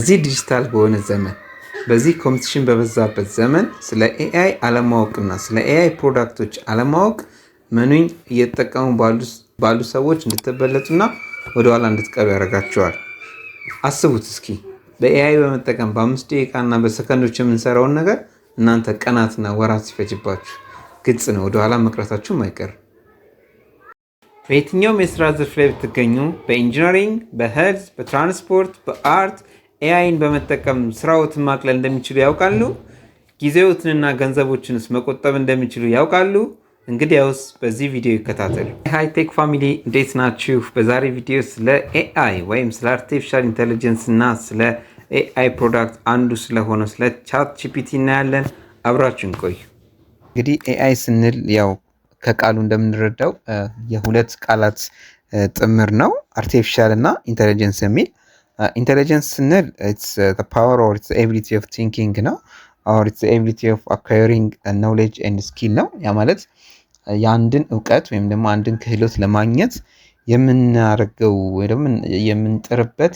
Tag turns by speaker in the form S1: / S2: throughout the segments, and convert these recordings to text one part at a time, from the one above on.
S1: በዚህ ዲጂታል በሆነ ዘመን በዚህ ኮምፒቲሽን በበዛበት ዘመን ስለ ኤአይ አለማወቅና ስለ ኤአይ ፕሮዳክቶች አለማወቅ መኑኝ እየተጠቀሙ ባሉ ሰዎች እንድትበለጡና ወደኋላ እንድትቀሩ ያደርጋቸዋል። አስቡት እስኪ በኤአይ በመጠቀም በ5 ደቂቃና በሰከንዶች የምንሰራውን ነገር እናንተ ቀናትና ወራት ሲፈጅባችሁ ግልጽ ነው ወደኋላ መቅረታችሁም አይቀርም። በየትኛውም የስራ ዘርፍ ላይ ብትገኙ በኢንጂነሪንግ፣ በሄልዝ፣ በትራንስፖርት፣ በአርት ኤአይን በመጠቀም ስራዎትን ማቅለል እንደሚችሉ ያውቃሉ? ጊዜዎትንና ገንዘቦችንስ መቆጠብ እንደሚችሉ ያውቃሉ? እንግዲያውስ በዚህ ቪዲዮ ይከታተሉ። ሃይቴክ ፋሚሊ እንዴት ናችሁ? በዛሬ ቪዲዮ ስለ ኤአይ ወይም ስለ አርቲፊሻል ኢንቴሊጀንስ እና ስለ ኤአይ ፕሮዳክት አንዱ ስለሆነ ስለ ቻት ጂፒቲ እናያለን። አብራችን ቆዩ። እንግዲህ ኤአይ ስንል ያው ከቃሉ እንደምንረዳው የሁለት ቃላት ጥምር ነው፣ አርቲፊሻል እና ኢንቴሊጀንስ የሚል። ኢንቴሊጀንስ ስንል the power or it's the ability of thinking ነው or it's the ability of acquiring knowledge and skill ነው። ያ ማለት የአንድን እውቀት ወይም ደግሞ አንድን ክህሎት ለማግኘት የምናደርገው ወይ ደግሞ የምንጥርበት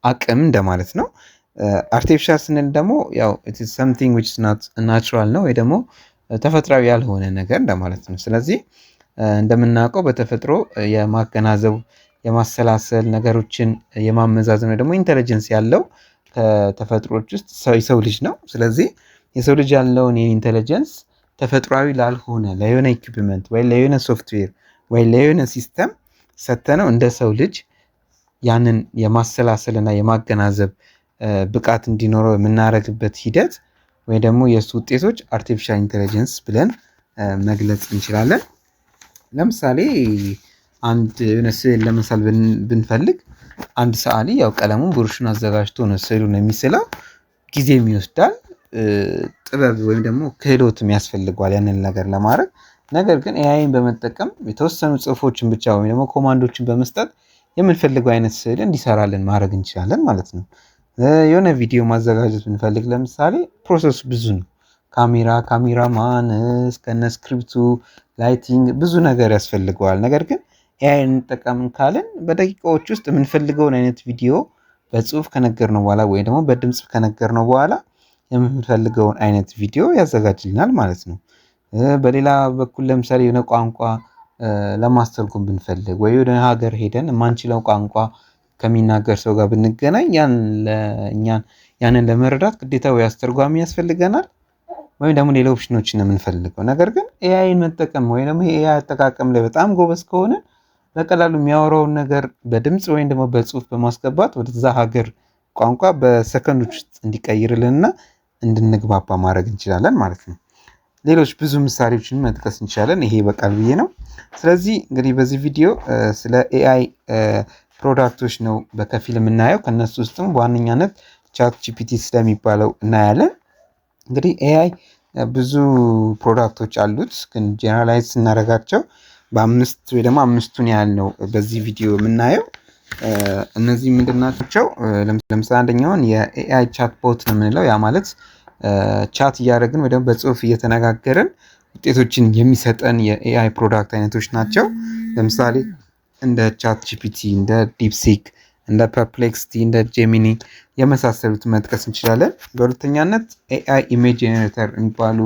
S1: አቅም እንደማለት ነው። አርቲፊሻል ስንል ደግሞ ያው it is something which is not natural ነው ወይ ደግሞ ተፈጥሯዊ ያልሆነ ነገር እንደማለት ነው። ስለዚህ እንደምናውቀው በተፈጥሮ የማገናዘብ የማሰላሰል ነገሮችን የማመዛዘን ወይ ደግሞ ኢንተለጀንስ ያለው ከተፈጥሮች ውስጥ የሰው ልጅ ነው። ስለዚህ የሰው ልጅ ያለውን ኢንተለጀንስ ተፈጥሯዊ ላልሆነ ለየሆነ ኢኩዊፕመንት ወይ ለየሆነ ሶፍትዌር ወይ ለየሆነ ሲስተም ሰተነው እንደ ሰው ልጅ ያንን የማሰላሰልና የማገናዘብ ብቃት እንዲኖረው የምናደርግበት ሂደት ወይ ደግሞ የእሱ ውጤቶች አርቲፊሻል ኢንቴሊጀንስ ብለን መግለጽ እንችላለን። ለምሳሌ አንድ የሆነ ስዕል ለመሳል ብንፈልግ አንድ ሰዓሊ ያው ቀለሙን ብሩሽን አዘጋጅቶ ነው ስዕሉን የሚስለው። ጊዜም ይወስዳል፣ ጥበብ ወይም ደግሞ ክህሎትም ያስፈልገዋል ያንን ነገር ለማድረግ። ነገር ግን ኤአይን በመጠቀም የተወሰኑ ጽሁፎችን ብቻ ወይም ደግሞ ኮማንዶችን በመስጠት የምንፈልገው አይነት ስዕል እንዲሰራልን ማድረግ እንችላለን ማለት ነው። የሆነ ቪዲዮ ማዘጋጀት ብንፈልግ ለምሳሌ ፕሮሰሱ ብዙ ነው። ካሜራማን እስከነ ስክሪፕቱ፣ ላይቲንግ ብዙ ነገር ያስፈልገዋል። ነገር ግን ኤአይን እንጠቀምን ካልን በደቂቃዎች ውስጥ የምንፈልገውን አይነት ቪዲዮ በጽሁፍ ከነገርነው በኋላ ወይ ደግሞ በድምጽ ከነገርነው በኋላ የምንፈልገውን አይነት ቪዲዮ ያዘጋጅልናል ማለት ነው። በሌላ በኩል ለምሳሌ የሆነ ቋንቋ ለማስተርጎም ብንፈልግ ወይ ወደ ሀገር ሄደን የማንችለው ቋንቋ ከሚናገር ሰው ጋር ብንገናኝ ያንን ለመረዳት ግዴታ ወይ አስተርጓሚ ያስፈልገናል ወይም ደግሞ ሌላ ኦፕሽኖችን ነው የምንፈልገው። ነገር ግን ኤአይን መጠቀም ወይ ደግሞ ኤአይ አጠቃቀም ላይ በጣም ጎበዝ ከሆነ በቀላሉ የሚያወራውን ነገር በድምጽ ወይም ደግሞ በጽሁፍ በማስገባት ወደዛ ሀገር ቋንቋ በሰከንዶች ውስጥ እንዲቀይርልንና እንድንግባባ ማድረግ እንችላለን ማለት ነው። ሌሎች ብዙ ምሳሌዎችን መጥቀስ እንችላለን። ይሄ በቃል ብዬ ነው። ስለዚህ እንግዲህ በዚህ ቪዲዮ ስለ ኤአይ ፕሮዳክቶች ነው በከፊል የምናየው። ከነሱ ውስጥም በዋነኛነት ቻት ጂፒቲ ስለሚባለው እናያለን። እንግዲህ ኤአይ ብዙ ፕሮዳክቶች አሉት፣ ግን ጀነራላይዝ ስናደርጋቸው በአምስት ወይ ደግሞ አምስቱን ያህል ነው በዚህ ቪዲዮ የምናየው። እነዚህ ምንድን ናቸው? ለምሳሌ አንደኛውን የኤአይ ቻት ቦት ነው የምንለው። ያ ማለት ቻት እያደረግን ወይ ደግሞ በጽሁፍ እየተነጋገርን ውጤቶችን የሚሰጠን የኤአይ ፕሮዳክት አይነቶች ናቸው። ለምሳሌ እንደ ቻት ጂፒቲ፣ እንደ ዲፕሲክ፣ እንደ ፐርፕሌክሲቲ፣ እንደ ጄሚኒ የመሳሰሉት መጥቀስ እንችላለን። በሁለተኛነት ኤአይ ኢሜጅ ጄኔሬተር የሚባሉ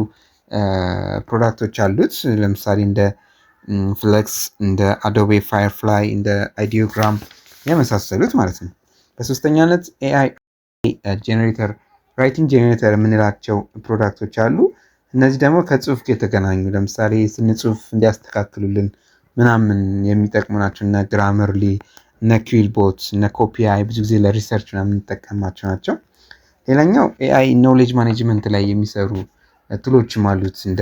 S1: ፕሮዳክቶች አሉት። ለምሳሌ እንደ ፍሌክስ፣ እንደ አዶቤ ፋየርፍላይ፣ እንደ አይዲዮግራም የመሳሰሉት ማለት ነው። በሶስተኛነት ኤአይ ጄኔሬተር፣ ራይቲንግ ጄኔሬተር የምንላቸው ፕሮዳክቶች አሉ። እነዚህ ደግሞ ከጽሁፍ ጋር የተገናኙ ለምሳሌ ስንጽሁፍ እንዲያስተካክሉልን ምናምን የሚጠቅሙ ናቸው። እነ ግራመርሊ፣ እነ ኩዊልቦት፣ እነ ኮፒአይ ብዙ ጊዜ ለሪሰርች የምንጠቀማቸው ናቸው። ሌላኛው ኤአይ ኖሌጅ ማኔጅመንት ላይ የሚሰሩ ቱሎችም አሉት እንደ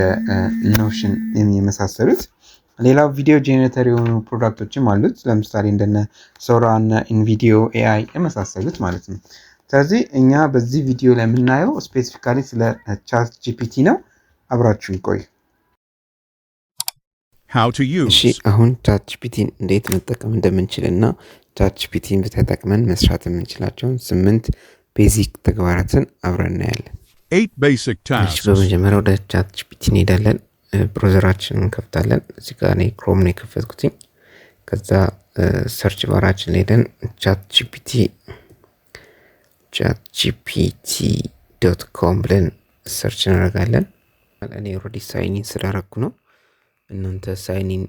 S1: ኖሽን የመሳሰሉት። ሌላው ቪዲዮ ጄኔሬተር የሆኑ ፕሮዳክቶችም አሉት። ለምሳሌ እንደነ ሶራ እና ኢንቪዲዮ ኤአይ የመሳሰሉት ማለት ነው። ስለዚህ እኛ በዚህ ቪዲዮ ላይ የምናየው ስፔሲፊካሊ ስለ ቻት ጂፒቲ ነው። አብራችሁን ቆይ። እሺ፣ አሁን ቻት ጂፒቲን እንዴት መጠቀም እንደምንችል እና ቻት ጂፒቲን ተጠቅመን መስራት የምንችላቸውን 8 ቤዚክ ተግባራትን አብረን እናያለን። በመጀመሪያ ወደ ቻት ጂፒቲ እንሄዳለን። ብሮዘራችንን እንከፍታለን። እዚህ ጋር እኔ ክሮም ነው የከፈትኩትኝ። ከዛ ሰርች ባራችን ሄደን ቻት ጂፒቲ chatgpt.com ብለን ሰርች እናደርጋለን። እኔ ኦልሬዲ ሳይኒን ስላደረኩ ነው። እናንተ ሳይኒን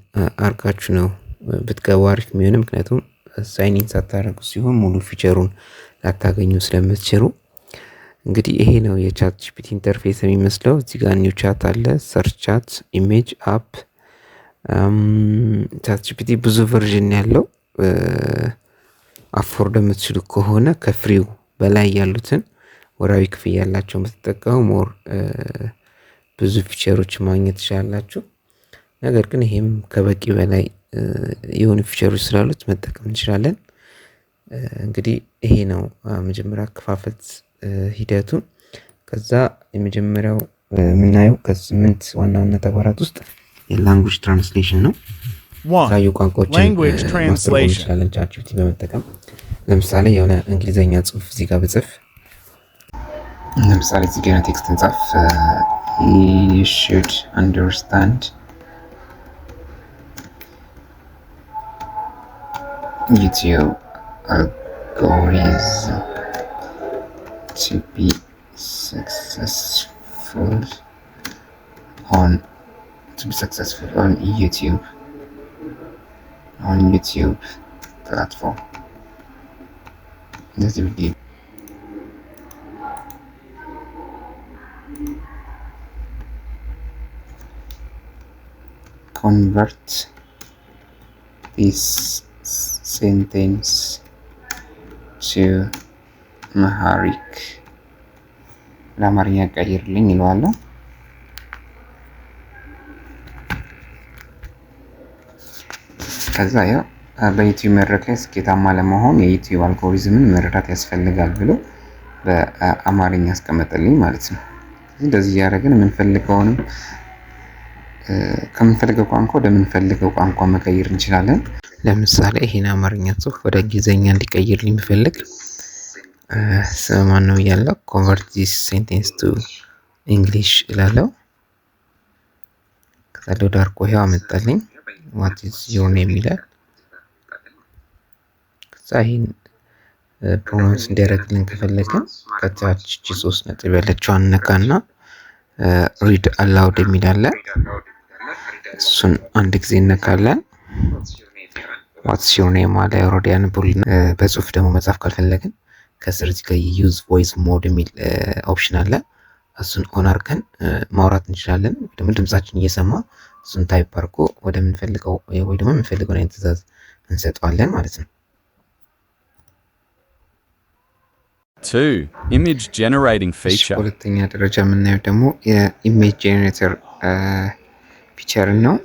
S1: አርጋችሁ ነው ብትገቡ አሪፍ የሚሆነው፣ ምክንያቱም ሳይኒን ሳታደርጉ ሲሆን ሙሉ ፊቸሩን ላታገኙ ስለምትችሉ። እንግዲህ ይሄ ነው የቻት ጂፒቲ ኢንተርፌስ የሚመስለው። እዚህ ጋር ኒው ቻት አለ፣ ሰርች ቻት፣ ኢሜጅ አፕ። ቻት ጂፒቲ ብዙ ቨርዥን ያለው አፎርድ የምትችሉ ከሆነ ከፍሪው በላይ ያሉትን ወራዊ ክፍያ ያላቸውን ብትጠቀሙ ሞር ብዙ ፊቸሮች ማግኘት ትችላላችሁ። ነገር ግን ይሄም ከበቂ በላይ የሆኑ ፊቸሮች ስላሉት መጠቀም እንችላለን። እንግዲህ ይሄ ነው መጀመሪያ አከፋፈት ሂደቱ። ከዛ የመጀመሪያው የምናየው ከ8 ዋና ዋና ተግባራት ውስጥ የላንጉጅ ትራንስሌሽን ነው። የተለያዩ ቋንቋዎችን ማስተርጎም እንችላለን ቻት ጂፒቲ በመጠቀም። ለምሳሌ የሆነ እንግሊዘኛ ጽሁፍ እዚህ ጋር ብጽፍ፣ ለምሳሌ እዚህ ጋር ቴክስት እንጻፍ you should understand YouTube algorithm to be successful on YouTube platform. እንደዚህ ብዬ convert this sentence to Amharic ለአማርኛ ቀይርልኝ ይለዋለሁ። ከዛ ያው በዩቲዩብ መድረክ ላይ ስኬታማ ለመሆን የዩቲዩብ አልጎሪዝምን መረዳት ያስፈልጋል ብሎ በአማርኛ አስቀመጠልኝ ማለት ነው። እንደዚህ እያደረግን የምንፈልገውንም ከምንፈልገው ቋንቋ ወደ ምንፈልገው ቋንቋ መቀየር እንችላለን። ለምሳሌ ይሄን አማርኛ ጽሁፍ ወደ እንግሊዘኛ እንዲቀይርልኝ ብፈልግ ማን ነው ያለው convert this sentence to English እላለሁ። ከዛ ሎድ አድርጎ ይሄው አመጣልኝ what is your name ይላል። ከዛ ይሄን ፕሮናንስ እንዲያደርግልን ከፈለግን ከታች እቺ 3 ነጥብ ያለችው አነካና ሪድ አላውድ የሚል አለ። እሱን አንድ ጊዜ እነካለን። ዋትስ ዮር ኔም አለ ኦልሬዲ ያንብቡልን። በጽሁፍ ደግሞ መጻፍ ካልፈለግን ከስር እዚህ ጋር ዩዝ ቮይስ ሞድ የሚል ኦፕሽን አለ። እሱን ኦን አድርገን ማውራት እንችላለን። ደግሞ ድምጻችን እየሰማ እሱን ታይፕ አድርጎ ወደምንፈልገው ወይ ደግሞ የምንፈልገውን አይነት ትዕዛዝ እንሰጠዋለን ማለት ነው።
S2: 2 image generating feature
S1: ሁለተኛ ደረጃ የምናየው ደግሞ የኢሜጅ ጄኔሬተር ፊቸር ነው።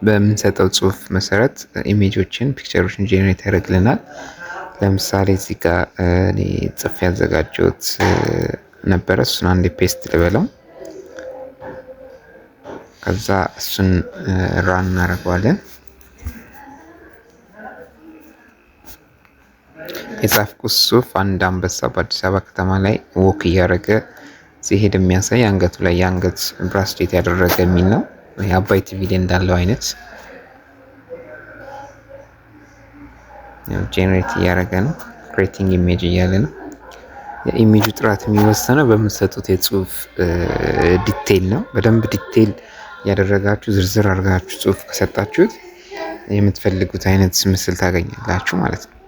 S1: በምንሰጠው ጽሁፍ መሰረት ኢሜጆችን ፒክቸሮችን ጄኔሬት ያደርግልናል። ለምሳሌ እዚህ ጋር እኔ ጽፍ ያዘጋጀሁት ነበረ። እሱን አንዴ ፔስት ልበለው። ከዛ እሱን ራን እናደርገዋለን። የጻፍኩት ጽሁፍ አንድ አንበሳ በአዲስ አበባ ከተማ ላይ ወክ እያደረገ ሲሄድ የሚያሳይ አንገቱ ላይ የአንገት ብራስሌት ያደረገ የሚል ነው። የአባይ ቲቪ ላይ እንዳለው አይነት ጄኔሬት እያደረገ ነው። ክሬቲንግ ኢሜጅ እያለ ነው። የኢሜጁ ጥራት የሚወሰነው በምትሰጡት የጽሁፍ ዲቴይል ነው። በደንብ ዲቴይል ያደረጋችሁ ዝርዝር አድርጋችሁ ጽሁፍ ከሰጣችሁት የምትፈልጉት አይነት ምስል ታገኛላችሁ ማለት ነው።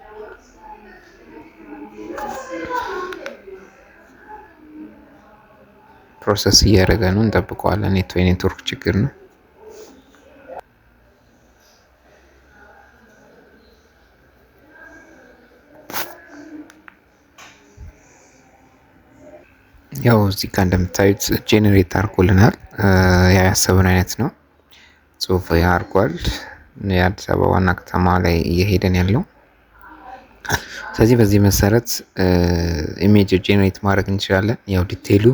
S1: ፕሮሰስ እያደረገ ነው፣ እንጠብቀዋለን። የኔትወርክ ችግር ነው። ያው እዚህ ጋር እንደምታዩት ጄኔሬት አድርጎልናል። ያሰብን አይነት ነው ጽሁፍ ያርጓል። የአዲስ አበባ ዋና ከተማ ላይ እየሄደን ያለው። ስለዚህ በዚህ መሰረት ኢሜጅ ጄኔሬት ማድረግ እንችላለን። ያው ዲቴይሉ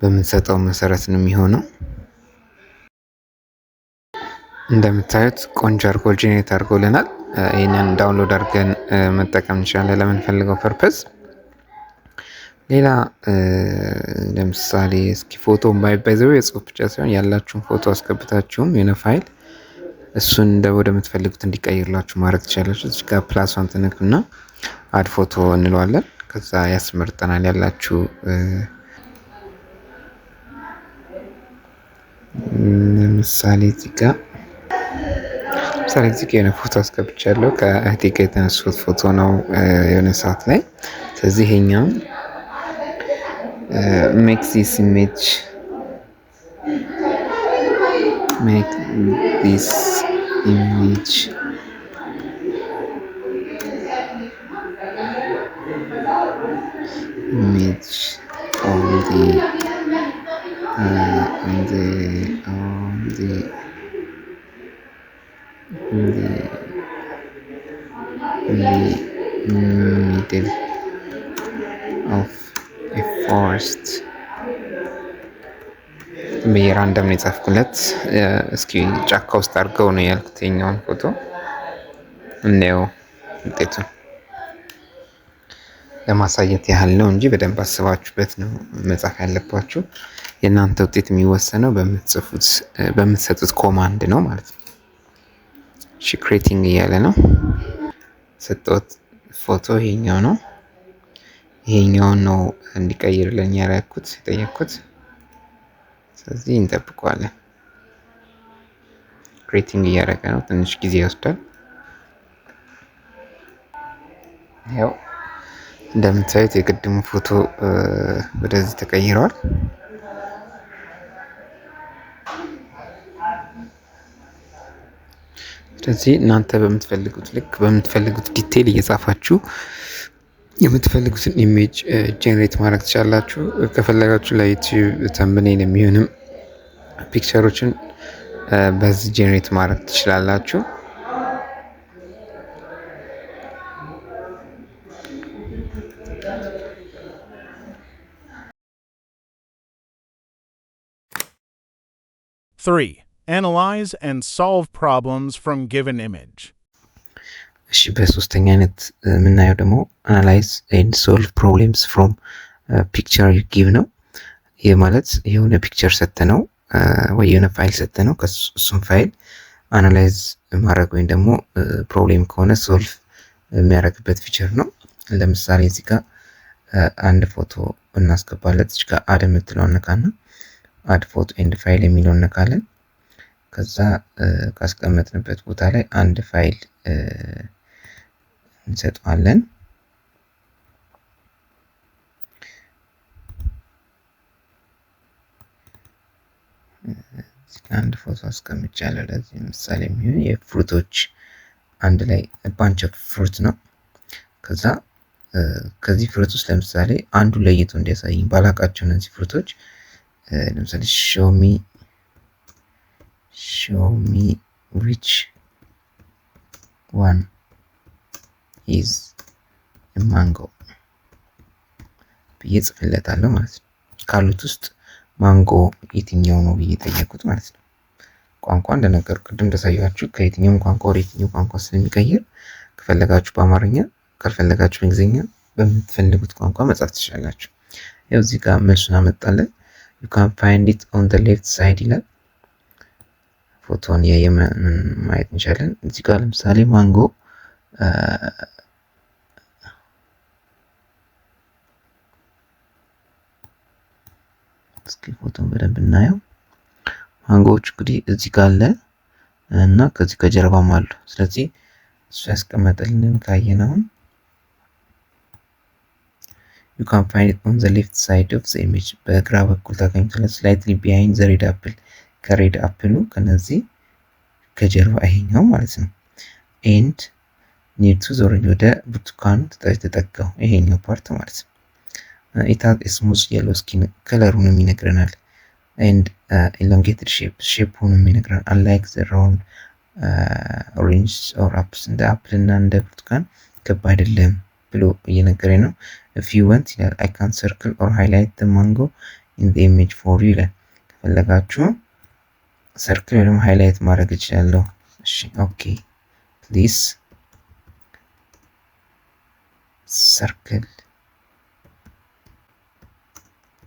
S1: በምንሰጠው መሰረት ነው የሚሆነው። እንደምታዩት ቆንጆ አድርጎ ጄኔሬት አድርጎልናል። ይህንን ዳውንሎድ አድርገን መጠቀም እንችላለን ለምንፈልገው ፐርፐዝ። ሌላ ለምሳሌ እስኪ ፎቶ ባይዘው የጽሁፍ ብቻ ሳይሆን ያላችሁን ፎቶ አስገብታችሁም የሆነ ፋይል እሱን ወደ ምትፈልጉት እንዲቀይርላችሁ ማድረግ ትችላላችሁ። እዚህ ጋር ፕላስ ዋን ትነኩና አድ ፎቶ እንለዋለን። ከዛ ያስመርጠናል ያላችሁ ለምሳሌ እዚህ ጋር የሆነ ፎቶ አስገብቻለሁ። ከእህቴ ጋር የተነሱት ፎቶ ነው የሆነ ሰዓት ላይ። ስለዚህ ይሄኛው make this image middle of a forest በየራንደም ነው የጻፍኩለት። እስኪ ጫካ ውስጥ አድርገው ነው ያልኩት የኛውን ፎቶ እንየው ውጤቱን ለማሳየት ያህል ነው እንጂ በደንብ አስባችሁበት ነው መጻፍ ያለባችሁ። የእናንተ ውጤት የሚወሰነው በምትሰጡት ኮማንድ ነው ማለት ነው። እሺ ክሬቲንግ እያለ ነው ሰጠሁት ፎቶ ይሄኛው ነው። ይሄኛውን ነው እንዲቀይርልኝ የጠየኩት። ስለዚህ እንጠብቀዋለን። ክሬቲንግ እያደረገ ነው፣ ትንሽ ጊዜ ይወስዳል። ያው እንደምታዩት የቅድሙ ፎቶ ወደዚህ ተቀይረዋል። ስለዚህ እናንተ በምትፈልጉት ልክ በምትፈልጉት ዲቴይል እየጻፋችሁ የምትፈልጉትን ኢሜጅ ጄኔሬት ማድረግ ትችላላችሁ። ከፈለጋችሁ ለዩቲዩብ ተምብኔል የሚሆንም ፒክቸሮችን በዚህ ጄኔሬት ማድረግ ትችላላችሁ።
S3: Three, analyze and solve problems from given image.
S1: እሺ በሶስተኛ አይነት የምናየው ደግሞ አናላይዝ ኤንድ ሶልቭ ፕሮብሌምስ ፍሮም ፒክቸር ጊቭ ነው። ይህ ማለት የሆነ ፒክቸር ሰጥተነው ወይ የሆነ ፋይል ሰጥተነው ከሱም ፋይል አናላይዝ ማድረግ ወይም ደግሞ ፕሮብሌም ከሆነ ሶልቭ የሚያደርግበት ፊቸር ነው። ለምሳሌ እዚህ ጋር አንድ ፎቶ እናስገባለት። እዚህ ጋር አድ የምትለውን ነካና አድ ፎቶ ኤንድ ፋይል የሚለውን ነካለን። ከዛ ካስቀመጥንበት ቦታ ላይ አንድ ፋይል እንሰጠዋለን። አንድ ፎቶ አስቀምጫለሁ። ለዚህ ምሳሌ የሚሆን የፍሩቶች አንድ ላይ ባንች ኦፍ ፍሩት ነው። ከዛ ከዚህ ፍሩት ውስጥ ለምሳሌ አንዱ ለይቶ እንዲያሳይኝ ባላቃቸው እነዚህ ፍሩቶች ለምሳሌ show me which one is a mango ብዬ ጽፍለታለሁ ማለት ነው። ካሉት ውስጥ ማንጎ የትኛው ነው ብዬ ጠየቁት ማለት ነው። ቋንቋ እንደነገሩ ቅድም እንደሳያችሁ ከየትኛውም ቋንቋ ወደ የትኛው ቋንቋ ስለሚቀይር ከፈለጋችሁ በአማርኛ ካልፈለጋችሁ በእንግሊዝኛ በምትፈልጉት ቋንቋ መጻፍ ትችላላችሁ። ያው እዚህ ጋር መልሱን አመጣለን። you can find it on the left side ይላል። ፎቶን ማየት እንችላለን። እዚህ ጋር ለምሳሌ ማንጎ እስኪ ፎቶን በደንብ እናየው። ማንጎዎች እንግዲህ እዚህ ጋር አለ እና ከዚህ ከጀርባም አሉ። ስለዚህ እሱ ያስቀመጠልን ካየነው you can find it on the left side of the image በግራ በኩል ታገኙታላችሁ። slightly behind the red apple ከሬድ አፕሉ ከነዚህ ከጀርባ ይሄኛው ማለት ነው። and near to the ወደ ብርቱካኑ ተጠጋው ይሄኛው ፓርት ማለት ነው። it has a smooth yellow skin ከለሩንም ይነግረናል። and elongated ሼፑንም ይነግረናል። unlike the round orange or apples እንደ አፕል እና እንደ ብርቱካን ክብ አይደለም ብሎ እየነገረኝ ነው። if you want ይላል I can circle or highlight the mango in the image for you ይላል። ከፈለጋችሁ ሰርክል ወይም ሃይላይት ማድረግ እችላለሁ። እሺ ኦኬ ፕሊዝ ሰርክል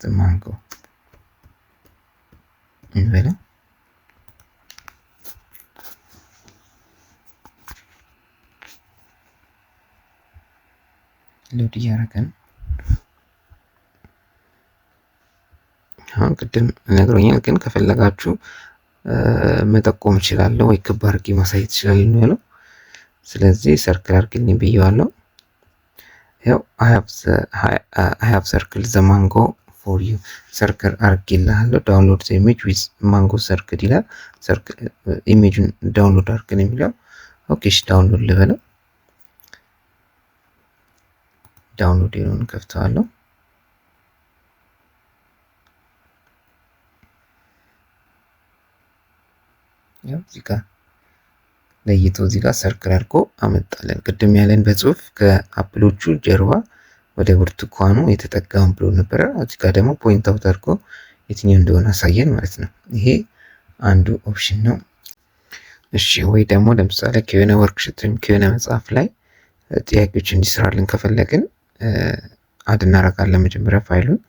S1: the mango እንበለው። ሎድ እያደረገ ነው። አሁን ቅድም ነግሮኛል፣ ግን ከፈለጋችሁ መጠቆም እችላለሁ ወይ ክብ አድርጌ ማሳየት እችላለሁ ነው ያለው። ስለዚህ ሰርክል አድርግልኝ ብየዋለሁ። ያው I have circled the mango for you ሰርክል አድርጌልሃለሁ። ዳውንሎድ the image with mango circle ይላል። ኢሜጁን ዳውንሎድ አድርገን የሚለው ኦኬ። እሺ ዳውንሎድ ልበለው። ዳውንሎድ ይሉን ከፍተዋለሁ። ያው እዚህ ጋር ለይቶ እዚህ ጋር ሰርክል አድርጎ አመጣለን። ቅድም ያለን በጽሁፍ ከአፕሎቹ ጀርባ ወደ ብርቱካኑ የተጠጋውን ብሎ ነበረ። እዚህ ጋር ደግሞ ፖይንት አውት አድርጎ የትኛው እንደሆነ አሳየን ማለት ነው። ይሄ አንዱ ኦፕሽን ነው። እሺ ወይ ደግሞ ለምሳሌ ከሆነ ወርክሽት ወይም ከሆነ መጽሐፍ ላይ ጥያቄዎች እንዲሰራልን ከፈለግን አድ እናደርጋለን። መጀመሪያ ፋይሉን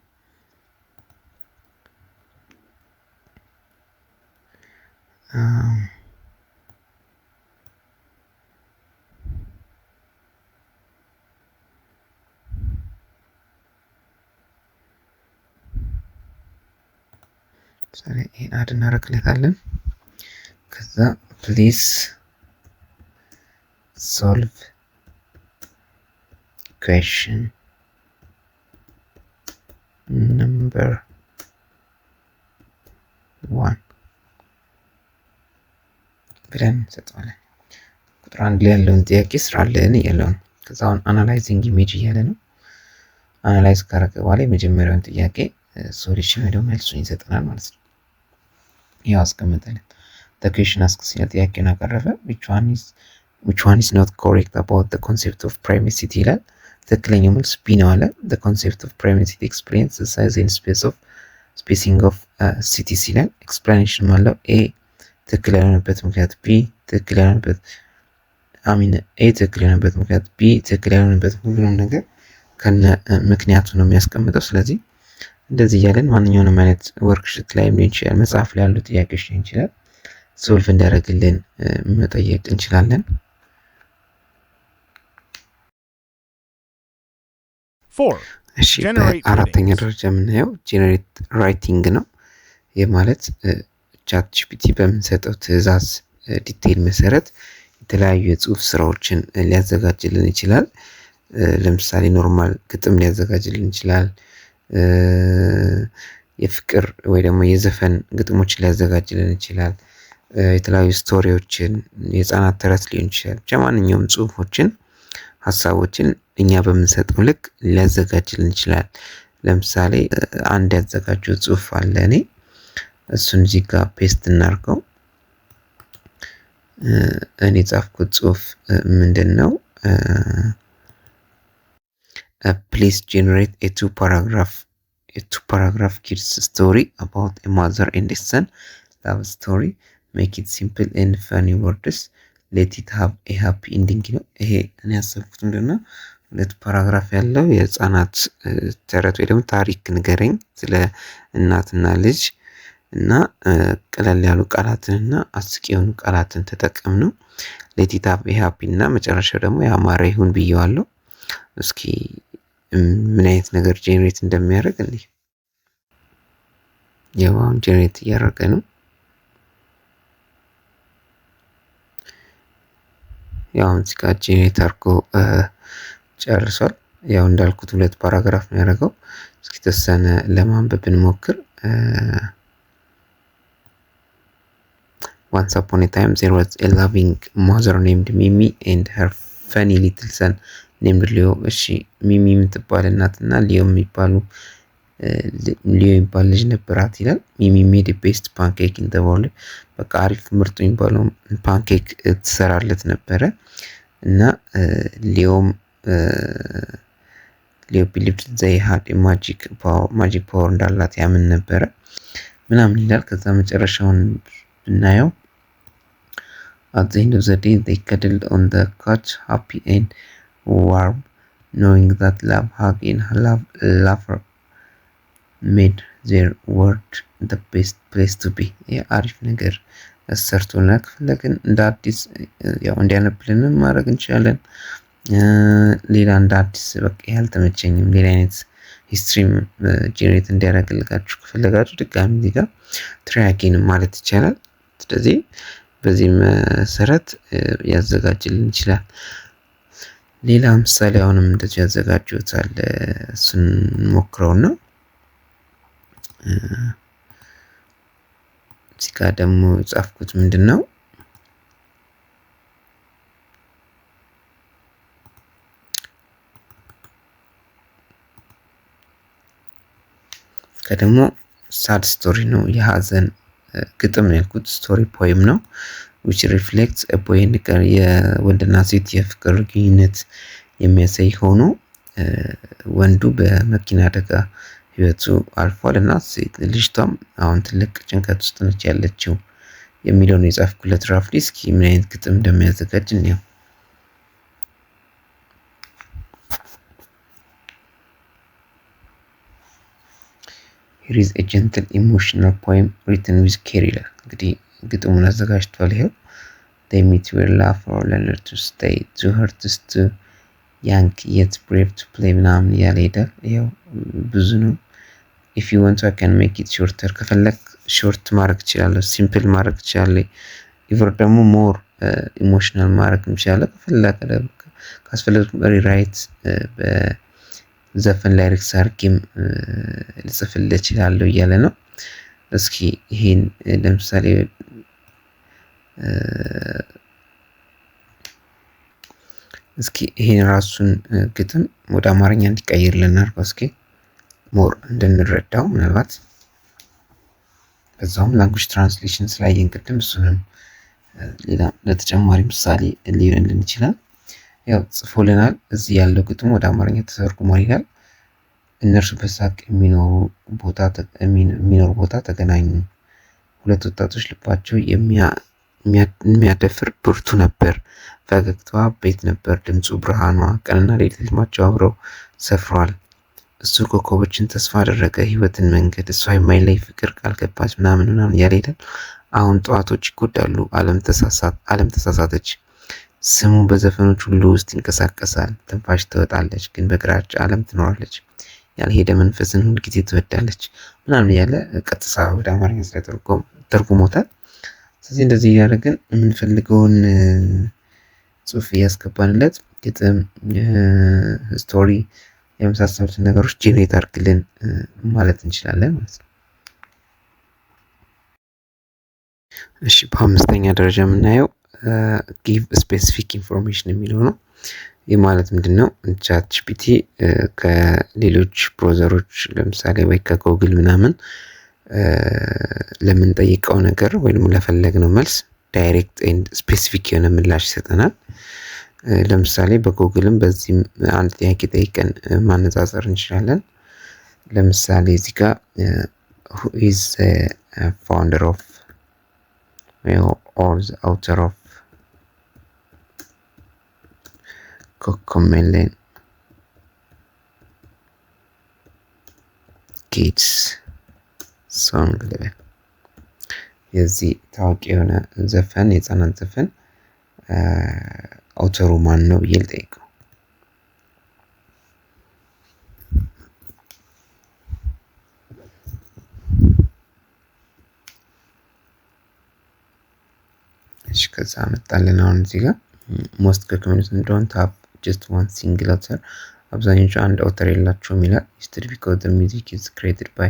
S1: ይሄን አድ እናደርግለታለን። ከዛ ፕሊዝ ሶልቭ question number 1 ብለን እንሰጠዋለን። ቁጥር 1 ላይ ያለውን ጥያቄ ስራልን እያለው ነው። ከዛ አሁን አናላይዚንግ ኢሜጅ እያለ ነው። አናላይዝ ካረገ በኋላ የመጀመሪያውን ጥያቄ ሶሉሽን ወይ ደግሞ መልሱን ይሰጠናል ማለት ነው። ያው አስቀምጠልን the question asks ጥያቄውን አቀረበ which one is not correct about the concept of primicity ይላል። ትክክለኛው መልስ ቢ ነው አለ። the concept of primicity explains the size and spacing of cities ይላል። explanation ማለት ኤ ትክክል ያልሆነበት ምክንያት ቢ ትክክል ያልሆነበት ኤ ትክክል ያልሆነበት ምክንያት ቢ ትክክል ያልሆነበት ሁሉንም ነገር ከነ ምክንያቱ ነው የሚያስቀምጠው። ስለዚህ እንደዚህ እያለን ማንኛውንም አይነት ወርክሽት ላይ ሊሆን ይችላል፣ መጽሐፍ ላይ ያሉ ጥያቄዎች ሊሆን ይችላል ሶልቭ እንዲያደርግልን መጠየቅ እንችላለን።
S3: 4.
S1: እሺ በአራተኛ ደረጃ የምናየው ጄኔሬት ራይቲንግ ነው። ይህ ማለት ቻት ጂፒቲ በምንሰጠው ትዕዛዝ ዲቴይል መሰረት የተለያዩ የጽሁፍ ስራዎችን ሊያዘጋጅልን ይችላል። ለምሳሌ ኖርማል ግጥም ሊያዘጋጅልን ይችላል። የፍቅር ወይ ደግሞ የዘፈን ግጥሞችን ሊያዘጋጅልን ይችላል። የተለያዩ ስቶሪዎችን፣ የህፃናት ተረት ሊሆን ይችላል። ብቻ ማንኛውም ጽሁፎችን፣ ሀሳቦችን እኛ በምንሰጠው ልክ ሊያዘጋጅልን ይችላል። ለምሳሌ አንድ ያዘጋጀው ጽሁፍ አለ። እሱን እዚህ ጋር ፔስት እናድርገው። እኔ ጻፍኩት ጽሁፍ ምንድነው? please generate a two paragraph kids story about a mother and a son love story, make it simple and funny words, let it have a happy ending ነው። ይሄ እኔ ያሰብኩት ምንድነው? 2 ፓራግራፍ ያለው የህፃናት ተረት ወይ ደግሞ ታሪክ ንገረኝ ስለ እናትና ልጅ እና ቀለል ያሉ ቃላትንና አስቂ የሆኑ ቃላትን ተጠቀም ነው። let it have a happy እና መጨረሻው ደግሞ ያማረ ይሁን ብየዋለሁ። እስኪ ምን አይነት ነገር ጄኔሬት እንደሚያደርግ እንዴ። ያው አሁን ጄኔሬት እያደረገ ነው። ያው እዚህ ጋር ጄኔሬት አድርጎ ጨርሷል። ያው እንዳልኩት 2 ፓራግራፍ ነው ያደረገው። እስኪ ተወሰነ ለማንበብ እንሞክር። Once upon a time there was a loving mother named Mimi and her funny little son named Leo። እሺ ሚሚ የምትባል እናትና ሊዮ የሚባል ልጅ ነበራት ይላል። ሚሚ made the best pancake in the world። በቃ አሪፍ ምርጥ የሚባለው ፓንኬክ ትሰራለት ነበረ እና ሊዮ believed they had a magic power እንዳላት ያምን ነበረ ምናምን ይላል። ከዛ መጨረሻውን ብናየው at the end of the day they cuddled on the couch happy and warm knowing that love, hug and laughter made their world the best place to be። አሪፍ ነገር ሰርቶና ከፈለግን እንደ አዲስ ያው እንዲያነብልን ማድረግ እንችላለን። ሌላ እንደ አዲስ በቃ ያልተመቸኝም ሌላ አይነት ሂስትሪም ጄኔሬት እንዲያደርግላችሁ ከፈለጋችሁ ድጋሚ እዚህ ጋር ትራይ አጌን ማለት ይቻላል። ስለዚህ በዚህ መሰረት ያዘጋጅልን ይችላል። ሌላ ምሳሌ አሁንም እንደዚህ ያዘጋጁታል። እሱን ሞክረውና እዚህ ጋር ደግሞ ጻፍኩት ምንድነው ከደሞ ሳድ ስቶሪ ነው የሀዘን ግጥም ያልኩት ስቶሪ ፖኤም ነው which reflects a boy and girl የወንድና ሴት የፍቅር ግንኙነት የሚያሳይ ሆኖ ወንዱ በመኪና አደጋ ህይወቱ አልፏል እና ሴት ልጅቷም አሁን ትልቅ ጭንቀት ውስጥ ነች ያለችው የሚለው ነው የጻፍኩለት ራፍሊ። እስኪ ምን አይነት ግጥም እንደሚያዘጋጅ እንየው። Here is a gentle emotional poem written with care ይላል። እንግዲህ ግጥሙን አዘጋጅቷል። ይሄው they meet where laugh or learn to stay too hurts to young yet brave to play ምናምን ያለ ሄዳል። ይሄው ብዙ ነው። if you want to I can make it shorter ከፈለክ ሾርት ማድረግ ትችላለህ፣ ሲምፕል ማድረግ ትችላለህ፣ ኢቨር ደግሞ ሞር ኢሞሽናል ማድረግ ትችላለህ። ከፈለክ ካስፈለገ ሪራይት በዘፈን ላይሪክስ አድርጌም ልጽፍልህ እችላለሁ እያለ ነው። እስኪ ይሄን ለምሳሌ እስኪ ይሄን ራሱን ግጥም ወደ አማርኛ እንዲቀይርልን አድርገው እስኪ ሞር እንድንረዳው ምናልባት በዛውም ላንጉዌጅ ትራንስሌሽን ስላየን ቅድም እሱንም ሌላ ለተጨማሪ ምሳሌ ሊሆንልን ይችላል። ያው ጽፎልናል። እዚህ ያለው ግጥም ወደ አማርኛ ተተርጉሟል ይላል። እነርሱ በሳቅ የሚኖር ቦታ ተገናኙ። ሁለት ወጣቶች ልባቸው የሚያደፍር ብርቱ ነበር። ፈገግታዋ ቤት ነበር፣ ድምፁ ብርሃኗ። ቀንና ሌሊት ህልማቸው አብረው ሰፍሯል። እሱ ኮከቦችን ተስፋ አደረገ፣ ህይወትን መንገድ። እሷ የማይለይ ፍቅር ቃል ገባች ምናምን ያለ ሄዳል። አሁን ጠዋቶች ይጎዳሉ፣ ዓለም ተሳሳተች። ስሙ በዘፈኖች ሁሉ ውስጥ ይንቀሳቀሳል። ትንፋሽ ትወጣለች፣ ግን በግራጫ ዓለም ትኖራለች። ያልሄደ መንፈስን ሁል ጊዜ ትወዳለች ምናምን ያለ ቀጥታ ወደ አማርኛ ተርጉሞታል። ስለዚህ እንደዚህ እያደረግን የምንፈልገውን ጽሑፍ እያስገባንለት ግጥም፣ ስቶሪ የመሳሰሉትን ነገሮች ጄኔሬት አድርግልን ማለት እንችላለን ማለት ነው። እሺ በአምስተኛ ደረጃ የምናየው ጊቭ ስፔሲፊክ ኢንፎርሜሽን የሚለው ነው። ይህ ማለት ምንድነው? ቻት ጂፒቲ ከሌሎች ብሮዘሮች ለምሳሌ ወይ ከጎግል ምናምን ለምንጠይቀው ነገር ወይም ለፈለግነው መልስ ዳይሬክት ኤንድ ስፔሲፊክ የሆነ ምላሽ ይሰጠናል። ለምሳሌ በጎግልም በዚህም አንድ ጥያቄ ጠይቀን ማነጻጸር እንችላለን። ለምሳሌ እዚህ ጋር who is the founder of or the author of CoComelon kids song ልበል። የዚህ ታዋቂ የሆነ ዘፈን የህፃናት ዘፈን አውተሩ ማን ነው ብዬ ልጠይቀው። እሺ ከዛ መጣልን። አሁን እዚህ ጋር most communities don't have just one single author አብዛኞቹ አንድ አውተር የላቸውም ይላል። history because the music is created by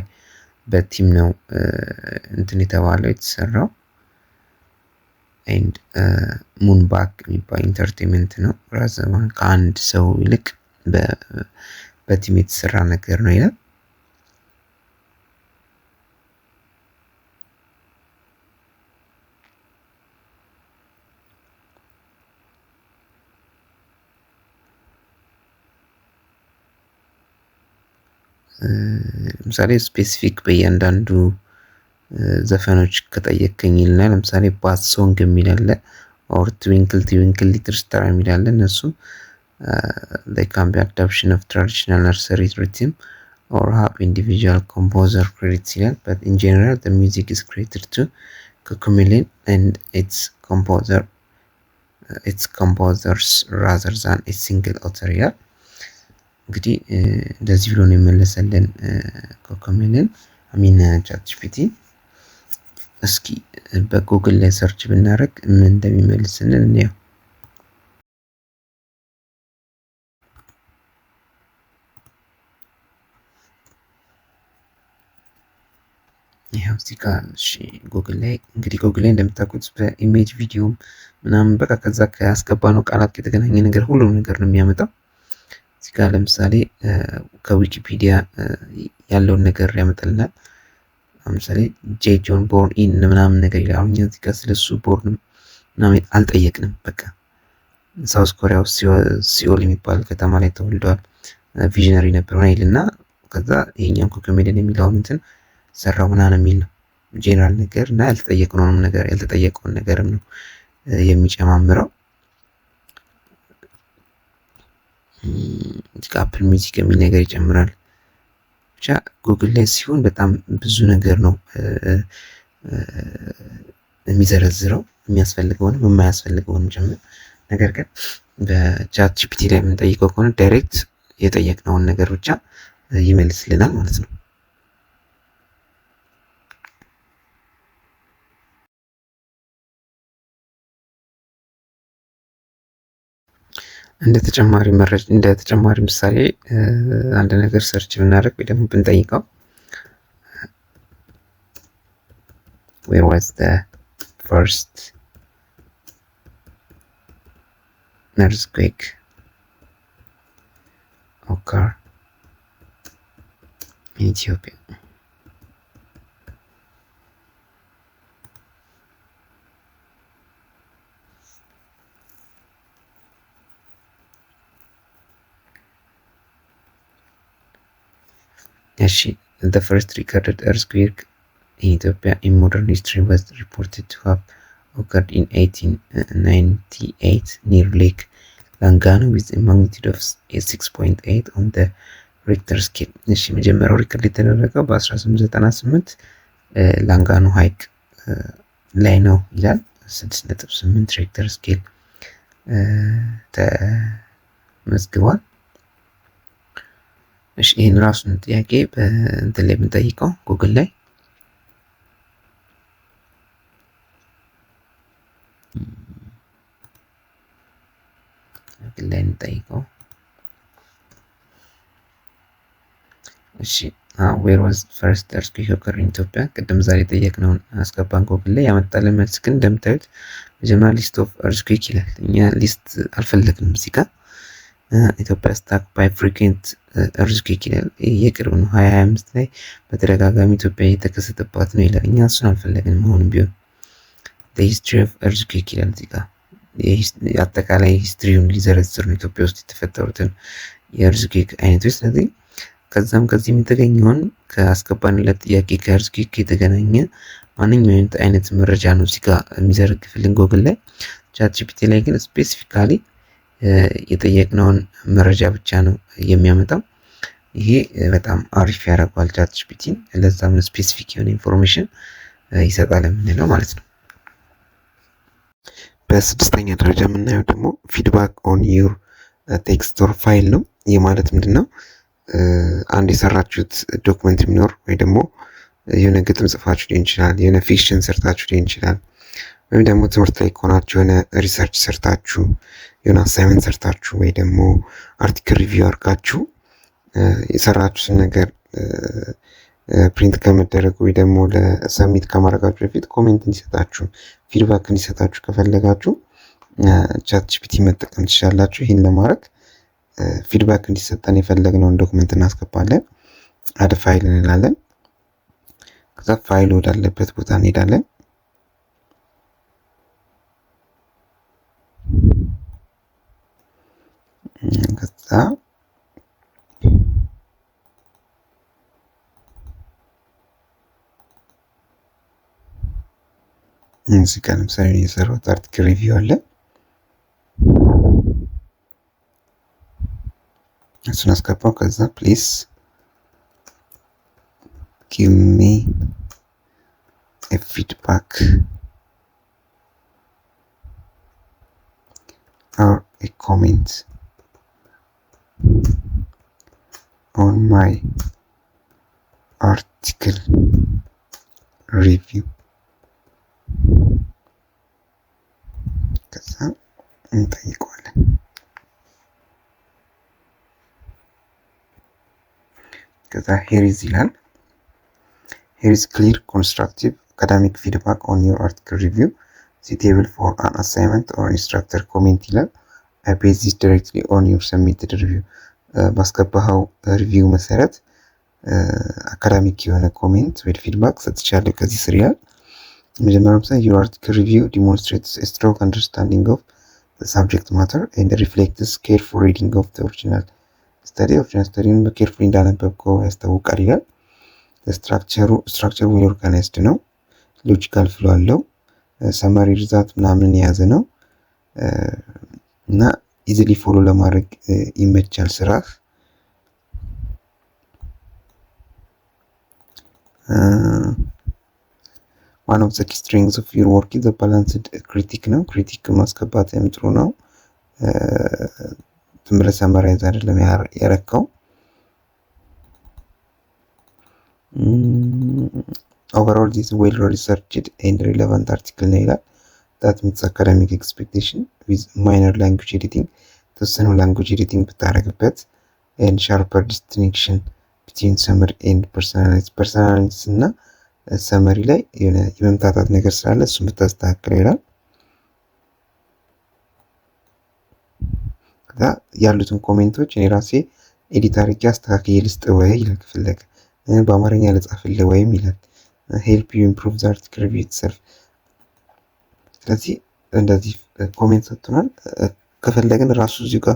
S1: በቲም ነው እንትን የተባለው የተሰራው and ሙንባክ የሚባል ኢንተርቴይንመንት ነው። ራዘማ ከአንድ ሰው ይልቅ በቲም የተሰራ ነገር ነው ይላል። ለምሳሌ ስፔሲፊክ በእያንዳንዱ ዘፈኖች ከጠየቀኝ ይልና ለምሳሌ ባስ ሶንግ የሚል አለ or twinkle twinkle little star የሚል አለ። እነሱ they can be adaptation of traditional nursery rhythm or have individual composer credits ይላል. but in general the music is created to CoComelon and its composers rather than a single author ይላል። እንግዲህ እንደዚህ ብሎ ነው የመለሰልን ኮኮሜልን ቻት ጂፒቲ። እስኪ በጉግል ላይ ሰርች ብናደርግ ምን እንደሚመልስልን እንየው። ይሄው እዚህ ጋር ጉግል ላይ እንደምታውቁት በኢሜጅ ቪዲዮ ምናምን በቃ ከዛ ካስገባነው ቃላት የተገናኘ ነገር ሁሉም ነገር ነው የሚያመጣው። እዚህ ጋር ለምሳሌ ከዊኪፒዲያ ያለውን ነገር ያመጣልናል። ለምሳሌ ጄ ጆን ቦርን ኢን ምናምን ነገር ይላል። አሁን እዚህ ጋር ስለሱ ቦርን ምናምን አልጠየቅንም። በቃ ሳውዝ ኮሪያ ውስጥ ሲኦል የሚባል ከተማ ላይ ተወልደዋል፣ ቪዥነሪ ነበር ይልና ከዛ ይሄኛው ኮኮሜልን የሚለውን እንትን ሰራው ምናምን የሚል ነው ጄነራል ነገር እና ያልተጠየቀውን ነገርም ነው የሚጨማምረው። አፕል ሚውዚክ የሚል ነገር ይጨምራል። ብቻ ጉግል ላይ ሲሆን በጣም ብዙ ነገር ነው የሚዘረዝረው፣ የሚያስፈልገውንም የማያስፈልገውንም ጭምር። ነገር ግን በቻት ጂፒቲ ላይ የምንጠይቀው ከሆነ ዳይሬክት የጠየቅነውን ነገር ብቻ ይመልስልናል ማለት ነው። እንደ ተጨማሪ ምሳሌ አንድ ነገር ሰርች ብናደርግ ወይ ደግሞ ብንጠይቀው where was the first earthquake occur in Ethiopia? The first recorded earthquake in Ethiopia in modern history was reported to have occurred in 1898 near Lake Langano with a magnitude of 6.8 on the Richter scale. መጀመሪያው ሪከርድ የተደረገው በ1898 ላንጋኖ ሐይቅ ላይ ነው ይላል። 6.8 ሪክተር ስኬል ተመዝግቧል። ይህን ራሱን ጥያቄ በእንትን ላይ የምንጠይቀው ጉግል ላይ እንጠይቀው። where was first earthquake occur in Ethiopia? ቅድም ዛሬ ጠየቅነውን አስገባን ጉግል ላይ ያመጣልን መልስ ግን እንደምታዩት መጀመሪያ ሊስት ኦፍ earthquake ይላል። እኛ ሊስት አልፈለግንም እዚህ ጋር ኢትዮጵያ ስታክ ባይ ፍሪኩዌንት earthquake ይላል። የቅርብ ነው 2025 ላይ በተደጋጋሚ ኢትዮጵያ የተከሰተባት ነው ይላል። እኛ እሱን አልፈለግንም። አሁንም ቢሆን the history of earthquake ይላል እዚህ ጋር አጠቃላይ ሂስትሪውን ሊዘረዝር ነው ኢትዮጵያ ውስጥ የተፈጠሩትን የእርዝኩዌክ አይነቶች። ስለዚህ ከዚህም የተገኘውን ከአስገባንለት ጥያቄ ከእርዝኩዌክ የተገናኘ ማንኛውም አይነት መረጃ ነው እዚህ ጋር የሚዘረግፍልን ጉግል ላይ። ቻት ጂፒቲ ላይ ግን ስፔሲፊካሊ የጠየቅነውን መረጃ ብቻ ነው የሚያመጣው። ይሄ በጣም አሪፍ ያደርገዋል ቻት ጂፒቲን። ለዛም ስፔሲፊክ የሆነ ኢንፎርሜሽን ይሰጣል የምንለው ማለት ነው። በስድስተኛ ደረጃ የምናየው ደግሞ ፊድባክ ኦን ዩር ቴክስት ኦር ፋይል ነው። ይህ ማለት ምንድን ነው? አንድ የሰራችሁት ዶክመንት የሚኖር ወይ ደግሞ የሆነ ግጥም ጽፋችሁ ሊሆን ይችላል፣ የሆነ ፊክሽን ሰርታችሁ ሊሆን ይችላል፣ ወይም ደግሞ ትምህርት ላይ ከሆናችሁ የሆነ ሪሰርች ሰርታችሁ የሆነ አሳይመንት ሰርታችሁ ወይ ደግሞ አርቲክል ሪቪው አድርጋችሁ የሰራችሁትን ነገር ፕሪንት ከመደረጉ ወይ ደግሞ ለሰሚት ከማድረጋችሁ በፊት ኮሜንት እንዲሰጣችሁ ፊድባክ እንዲሰጣችሁ ከፈለጋችሁ ቻት ጂፒቲ መጠቀም ትችላላችሁ። ይህን ለማድረግ ፊድባክ እንዲሰጠን የፈለግነውን ዶክመንት እናስገባለን። አድ ፋይል እንላለን። ከዛ ፋይል ወዳለበት ቦታ እንሄዳለን። ከዛ እዚህ ጋር ለምሳሌ የሰራሁት አርቲክል ሪቪው አለ። እሱን አስገባው። ከዛ ፕሊዝ ጊቭ ሚ ኤ ፊድባክ ኦር ኤ ኮሜንት on my article review ከዛ እንጠይቀዋለን። ከዛ here is ይላል here is clear constructive academic feedback on your article review suitable for an assignment or instructor comment ይላል። I base this directly on your submitted review ባስገባኸው ሪቪው መሰረት አካዳሚክ የሆነ ኮሜንት ወይ ፊድባክ ሰጥቻለሁ ከዚህ ስር ይላል። መጀመሪያው ምሳሌ your article review demonstrates a strong understanding of the subject matter and reflects careful reading of the original study በኬርፉሊ እንዳነበብከው ያስታውቃል ይላል። ስትራክቸሩ well organized ነው። ሎጂካል ፍሎ አለው። ሰማሪ ሪዛልት ምናምን የያዘ ነው እና ኢዚሊ ፎሎ ለማድረግ ይመቻል ስራህ። one of the key strengths of your work is the balanced critic ነው። ክሪቲክ ማስገባት ጥሩ ነው። ትምረ ሰማራይዝ አይደለም ያረከው። overall this well researched and relevant article ነው ይላል። that meets academic expectation with minor language editing ተወሰኑ language editing ብታረግበት and sharper distinction between summary and personalities እና ሰመሪ ላይ የሆነ የመምታታት ነገር ስላለ እሱን ብታስተካክለው ይላል። ከዛ ያሉትን ኮሜንቶች እኔ ራሴ ኤዲት አድርጌ አስተካክዬ ልስጥ ወይ ይላል ከፈለገ በአማርኛ ልጻፍልህ ወይም ይላል help you improve the article review itself። ስለዚህ እንደዚህ ኮሜንት ሰጥቶናል። ከፈለግን ራሱ እዚህ ጋር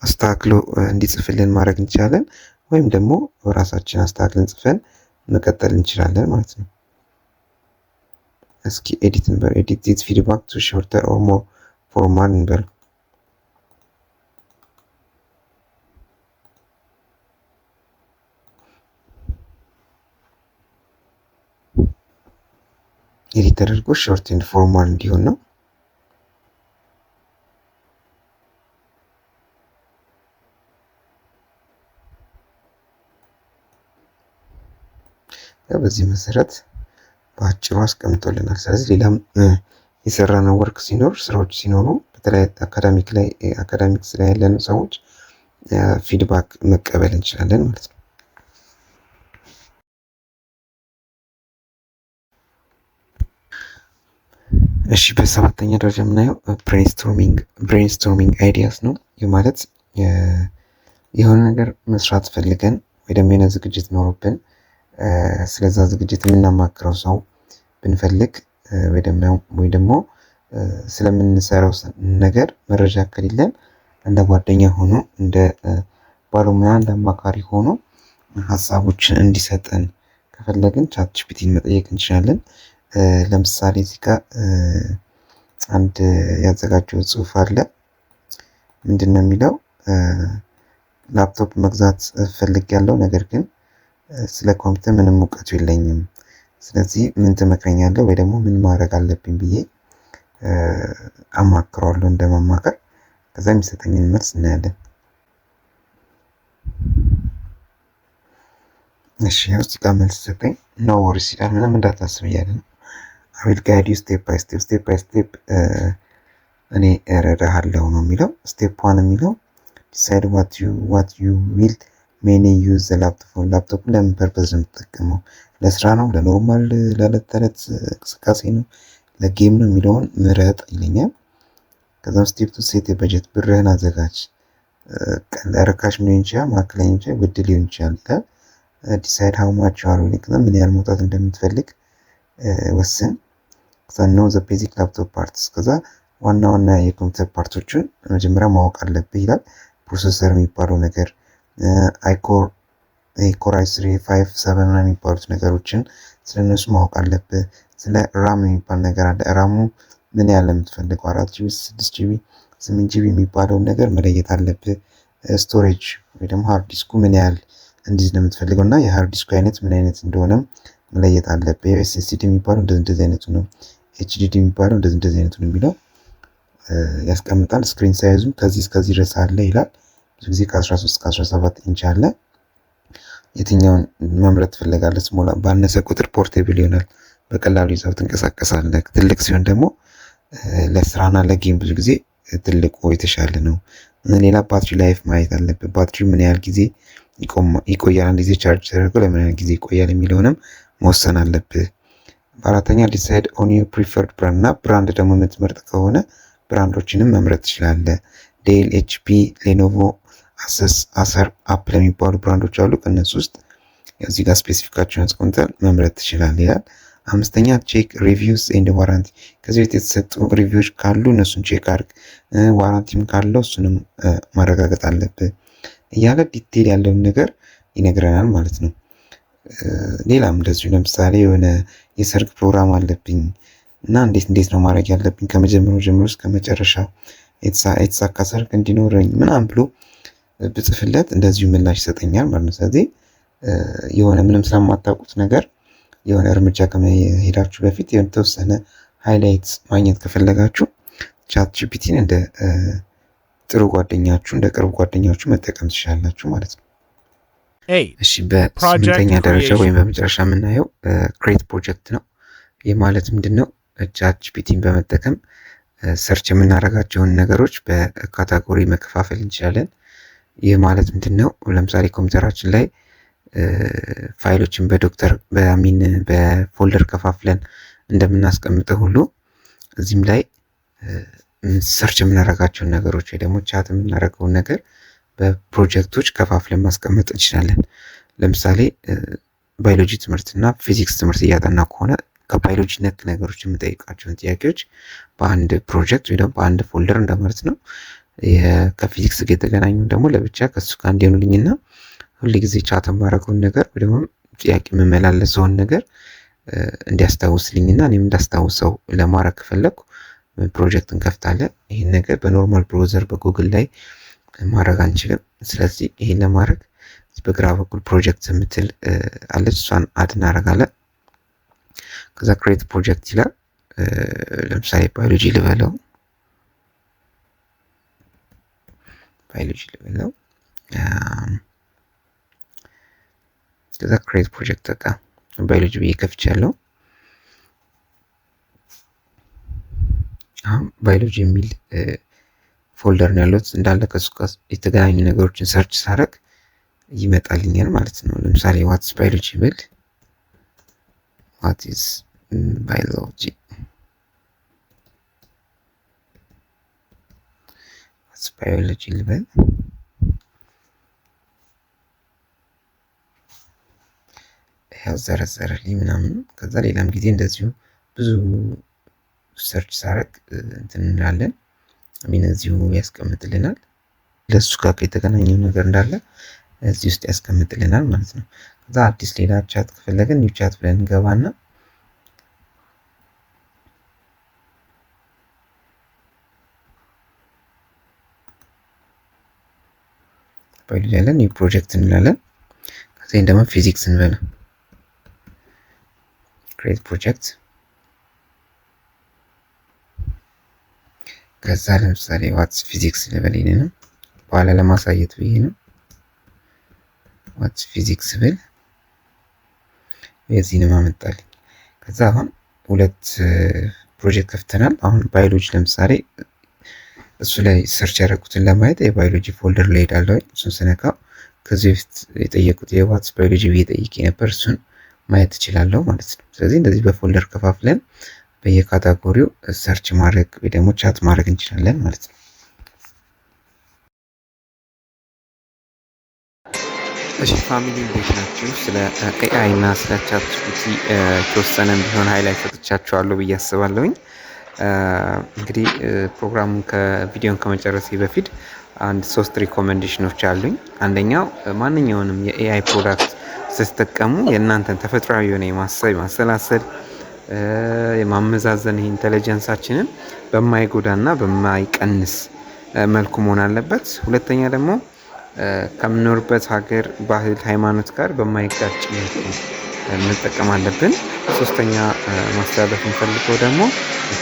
S1: አስተካክሎ እንዲጽፍልን ማድረግ እንችላለን ወይም ደግሞ ራሳችን አስተካክለን ጽፈን መቀጠል እንችላለን ማለት ነው። እስኪ ኤዲት እንበል edit this feedback to shorter or more formal እንበል። ኤዲት ተደርጎ ሾርት ኤንድ ፎርማል እንዲሆን ነው። በዚህ መሰረት በአጭሩ አስቀምጦልናል። ስለዚህ ሌላም የሰራነው ወርክ ሲኖር ስራዎች ሲኖሩ በተለይ አካዳሚክስ ላይ ያለን ሰዎች ፊድባክ መቀበል እንችላለን ማለት ነው። እሺ በሰባተኛ ደረጃ የምናየው ብሬንስቶርሚንግ አይዲያስ ነው። ይህ ማለት የሆነ ነገር መስራት ፈልገን ወይ ደግሞ የሆነ ዝግጅት ኖሮብን ስለዛ ዝግጅት የምናማክረው ሰው ብንፈልግ ወይ ደግሞ ስለምንሰራው ነገር መረጃ ከሌለን እንደ ጓደኛ ሆኖ እንደ ባለሙያ እንደ አማካሪ ሆኖ ሀሳቦችን እንዲሰጠን ከፈለግን ቻትጂፒቲን መጠየቅ እንችላለን። ለምሳሌ እዚህ ጋር አንድ ያዘጋጀው ጽሁፍ አለ። ምንድነው የሚለው? ላፕቶፕ መግዛት ፈልጌያለሁ ነገር ግን ስለ ኮምፒውተር ምንም እውቀቱ የለኝም። ስለዚህ ምን ትመክረኛለህ ወይ ደግሞ ምን ማድረግ አለብኝ ብዬ አማክረዋለሁ እንደማማከር። ከዛ የሚሰጠኝን መልስ እናያለን። እሺ ያው እዚህ ጋር መልስ ሰጠኝ። ኖ ወሪስ ይላል። ምንም እንዳታስብ እያለ ነው። I will guide you step by step እኔ እረዳሃለሁ ነው የሚለው። ስቴፕ 1 የሚለው decide what you will mainly use the laptop ለምን ፐርፐዝ ነው የምትጠቀመው? ለስራ ነው? ለኖርማል ለዕለት ተዕለት እንቅስቃሴ ነው? ለጌም ነው የሚለውን ምረጥ ይለኛል። ከዛም ስቴፕ 2 ሴት በጀት ብርህን አዘጋጅ። ርካሽ ሊሆን ይችላል፣ መካከለኛ ሊሆን ይችላል፣ ውድ ሊሆን ይችላል ይላል። ዲሳይድ ሃው ማች አር ምን ያህል መውጣት እንደምትፈልግ ወስን። ከዛ ነው ዘ ቤዚክ ላፕቶፕ ፓርትስ ከዛ ዋና የኮምፒውተር ፓርቶችን መጀመሪያ ማወቅ አለብህ ይላል። ፕሮሰሰር የሚባለው ነገር ኮር i3 5 7 የሚባሉት ነገሮችን ስለነሱ ማወቅ አለብህ። ስለ ራም የሚባል ነገር አለ። ራሙ ምን ያህል የምትፈልገው 4GB 6GB 8GB የሚባለውን ነገር መለየት አለብህ። ስቶሬጅ ወይ ደግሞ ሃርድ ዲስኩ ምን ያህል እንዲዝ ነው የምትፈልገው እና የሃርድ ዲስኩ አይነት ምን አይነት እንደሆነም መለየት አለብህ። SSD የሚባለው እንደዚህ አይነቱ ነው። HDD የሚባለው እንደዚህ አይነቱ ነው የሚለው ያስቀምጣል። ስክሪን ሳይዙም ከዚህ እስከዚህ ድረስ አለ ይላል። ብዙ ጊዜ ከ13 እስከ 17 ኢንች አለ።
S4: የትኛውን መምረጥ ትፈልጋለህ? ስሞል ባነሰ ቁጥር ፖርቴብል ይሆናል፣ በቀላሉ ይዘው ትንቀሳቀሳለህ። ትልቅ ሲሆን ደግሞ ለስራና ለጌም ብዙ ጊዜ ትልቁ የተሻለ ነው። ሌላ ባትሪ ላይፍ ማየት አለብህ። ባትሪ ምን ያህል ጊዜ ይቆያል፣ አንድ ጊዜ ቻርጅ ተደርጎ ለምን ያህል ጊዜ ይቆያል የሚለውንም መወሰን አለብህ። በአራተኛ ዲሳይድ ኦን ዩር ፕሪፈርድ ብራንድ እና ብራንድ ደግሞ የምትመርጥ ከሆነ ብራንዶችንም መምረጥ ትችላለህ። ዴል፣ ኤችፒ፣ ሌኖቮ፣ አሰስ፣ አሰር፣ አፕል የሚባሉ ብራንዶች አሉ። ከእነሱ ውስጥ እዚህ ጋር ስፔሲፊካቸውን አስቀምጠን መምረጥ ትችላለህ ይላል። አምስተኛ ቼክ ሪቪውስ ኤንድ ዋራንቲ። ከዚህ በፊት የተሰጡ ሪቪዎች ካሉ እነሱን ቼክ አድርግ፣ ዋራንቲም ካለው እሱንም ማረጋገጥ አለብህ እያለ ዲቴል ያለውን ነገር ይነግረናል ማለት ነው። ሌላም እንደዚሁ ለምሳሌ የሆነ የሰርግ ፕሮግራም አለብኝ እና እንዴት ነው ማድረግ ያለብኝ ከመጀመሪያው ጀምሮ እስከ መጨረሻ የተሳካ ሰርግ እንዲኖረኝ ምናምን ብሎ ብጽፍለት እንደዚሁ ምላሽ ይሰጠኛል ማለት ነው። ስለዚህ የሆነ ምንም ስለማታውቁት ነገር የሆነ እርምጃ ከመሄዳችሁ በፊት የተወሰነ ሃይላይት ማግኘት ከፈለጋችሁ ቻት ጂፒቲን እንደ ጥሩ ጓደኛችሁ እንደ ቅርብ ጓደኛችሁ መጠቀም ትችላላችሁ ማለት ነው።
S3: 8.
S4: እሺ በስምንተኛ ደረጃ
S3: creation.
S4: ወይም በመጨረሻ የምናየው ክሬት ፕሮጀክት ነው። ይህ ማለት ምንድን ነው? ቻት ጂፒቲን በመጠቀም ሰርች የምናደርጋቸውን ነገሮች በካታጎሪ መከፋፈል እንችላለን። ይህ ማለት ምንድን ነው? ለምሳሌ ኮምፒውተራችን ላይ ፋይሎችን በፎልደር ከፋፍለን እንደምናስቀምጠው ሁሉ እዚህም ላይ ሰርች የምናደርጋቸውን ነገሮች ወይ ደግሞ ቻት የምናደርገውን ነገር በፕሮጀክቶች ከፋፍለን ማስቀመጥ እንችላለን። ለምሳሌ ባዮሎጂ ትምህርት እና ፊዚክስ ትምህርት እያጠና ከሆነ ከባዮሎጂ ነክ ነገሮች የምጠይቃቸውን ጥያቄዎች በአንድ ፕሮጀክት ወይ ደግሞ በአንድ ፎልደር እንደማለት ነው። ከፊዚክስ ጋር የተገናኙ ደግሞ ለብቻ ከሱ ጋር እንዲሆኑልኝና ሁል ጊዜ ቻት የማደርገውን ነገር ወይ ደግሞ ጥያቄ የምመላለሰውን ነገር እንዲያስታውስልኝና እኔም እንዳስታውሰው ለማድረግ ከፈለኩ ፕሮጀክት እንከፍታለን። ይህን ነገር በኖርማል ብሮዘር በጉግል ላይ ማድረግ አንችልም። ስለዚህ ይህን ለማድረግ በግራ በኩል ፕሮጀክት የምትል አለች፣ እሷን አድ እናደርጋለን። ከዛ ክሬት ፕሮጀክት ይላል። ለምሳሌ ባዮሎጂ ልበለው ከዛ ክሬት ፕሮጀክት በቃ ባዮሎጂ ብዬ ከፍቻለሁ። አሁን ባዮሎጂ የሚል ፎልደር ነው ያሉት እንዳለ ከሱ ጋር የተገናኙ ነገሮችን ሰርች ሳረግ ይመጣልኛል ማለት ነው። ለምሳሌ ዋትስ ባዮሎጂ ብል ዋት ኢዝ ባዮሎጂ ልበል። ያው ዘረዘረልኝ ምናምን። ከዛ ሌላም ጊዜ እንደዚሁ ብዙ ሰርች ሳረግ እንትን እንላለን እዚሁ ያስቀምጥልናል። ለሱ ጋር የተገናኘው ነገር እንዳለ እዚህ ውስጥ ያስቀምጥልናል ማለት ነው። ከዛ አዲስ ሌላ ቻት ከፈለገን ኒው ቻት ብለን እንገባና ባዮሎጂ ያለን ኒው ፕሮጀክት እንላለን። ከዛ ደግሞ ፊዚክስ እንበላ ክሬት ፕሮጀክት። ከዛ ለምሳሌ ዋትስ ፊዚክስ ልበል ነው በኋላ ለማሳየት ብዬ ነው። ዋትስ ፊዚክስ ብል የዚህንም አመጣልኝ። ከዛ አሁን ሁለት ፕሮጀክት ከፍተናል። አሁን ባዮሎጂ ለምሳሌ እሱ ላይ ሰርች ያደረኩትን ለማየት የባዮሎጂ ፎልደር ላይ ሄዳለሁ። እሱን ስነካው ከዚህ በፊት የጠየቁት የዋትስ ባዮሎጂ ብዬ ጠይቄ ነበር፣ እሱን ማየት እችላለሁ ማለት ነው። ስለዚህ እንደዚህ በፎልደር ከፋፍለን በየካታጎሪው ሰርች ማድረግ ወይ ደግሞ ቻት ማድረግ እንችላለን ማለት ነው።
S1: እሺ ፋሚሊ እንዴት ናችሁ? ስለ ኤአይ እና ስለ ቻት ጂፒቲ የተወሰነም ቢሆን ሃይላይት ሰጥቻችኋለሁ ብዬ አስባለሁኝ። እንግዲህ ፕሮግራሙን ከቪዲዮን ከመጨረሴ በፊት አንድ 3 ሪኮሜንዴሽኖች አሉኝ። አንደኛው ማንኛውንም የኤአይ ፕሮዳክት ስትጠቀሙ የእናንተን ተፈጥሯዊ የሆነ የማሰብ ማሰላሰል የማመዛዘን ኢንተለጀንሳችንን በማይጎዳና በማይቀንስ መልኩ መሆን አለበት። ሁለተኛ ደግሞ ከምኖርበት ሀገር ባህል፣ ሃይማኖት ጋር በማይጋጭ መልኩ መጠቀም አለብን። ሶስተኛ ማስተላለፍ የምፈልገው ደግሞ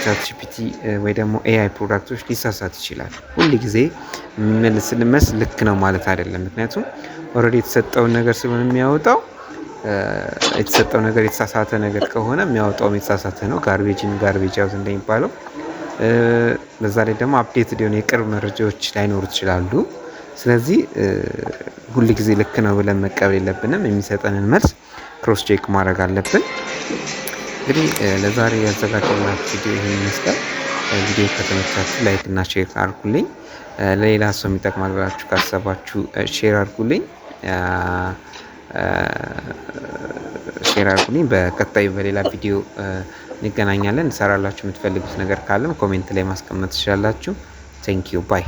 S1: ቻት ጂፒቲ ወይ ደግሞ ኤአይ ፕሮዳክቶች ሊሳሳት ይችላል። ሁል ጊዜ የሚመልስልን መልስ ልክ ነው ማለት አይደለም። ምክንያቱም ኦልሬዲ የተሰጠውን ነገር ስለሆነ የሚያወጣው የተሰጠው ነገር የተሳሳተ ነገር ከሆነ የሚያወጣውም የተሳሳተ ነው። ጋርቤጅን ጋርቤጅ አውት እንደሚባለው። በዛ ላይ ደግሞ አፕዴትድ የሆነ የቅርብ መረጃዎች ላይኖሩ ይችላሉ። ስለዚህ ሁል ጊዜ ልክ ነው ብለን መቀበል የለብንም። የሚሰጠንን መልስ ክሮስ ቼክ ማድረግ አለብን። እንግዲህ ለዛሬ ያዘጋጀሁላችሁ ቪዲዮ ይህን ይመስላል። ቪዲዮ ከተመቻችሁ ላይክ እና ሼር አድርጉልኝ። ለሌላ ሰው የሚጠቅማል ብላችሁ ካሰባችሁ ሼር አድርጉልኝ። በቀጣይ በሌላ ቪዲዮ እንገናኛለን። እንሰራላችሁ የምትፈልጉት ነገር ካለም ኮሜንት ላይ ማስቀመጥ ትችላላችሁ። ቴንክ ዩ ባይ